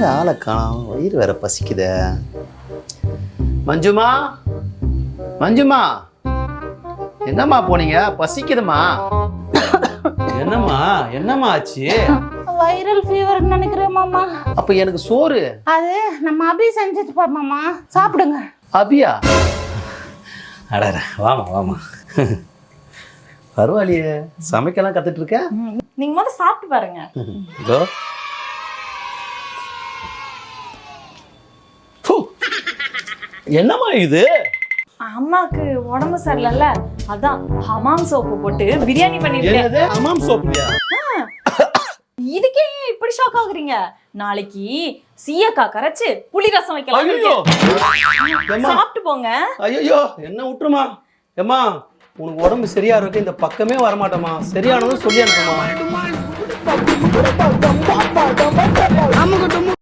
எங்க ஆளை காணோம், வயிறு வேற பசிக்குதே. மஞ்சுமா, மஞ்சுமா, என்னம்மா போனீங்க? பசிக்குதுமா. என்னம்மா என்னம்மா ஆச்சு? வைரல் ஃபீவர் நினைக்கிறேன் மாமா. அப்ப எனக்கு சோறு அது நம்ம அபி செஞ்சுட்டு போற மாமா, சாப்பிடுங்க. அபியா? அடற, வாமா வாமா. பரவாயில்லையே, சமைக்கலாம் கத்துட்டு இருக்க. நீங்க முதல்ல சாப்பிட்டு பாருங்க. இதோ. ஃபு. என்னம்மா இது? அம்மாக்கு உடம்பு சரியில்லைல்ல, அதான் ஹமாம் சோப்பு போட்டு பிரியாணி பண்ணிருக்கேன். என்னது? ஹமாம் சோப்புயா? இதுக்கே ஏன் இப்படி ஷாக் ஆகுறீங்க? நாளைக்கு சீயக்காய் கரைச்சு புளி ரசம் வைக்கலாம். ஐயோ, ஏம்மா? சாப்பிட்டு போங்க. ஐயோ, என்ன விட்டுருமா? ஏம்மா, உனக்கு உடம்பு சரியா இருக்கு, இந்த பக்கமே வரமாட்டேமா. சரியானதும் சொல்லி அனுப்புமா.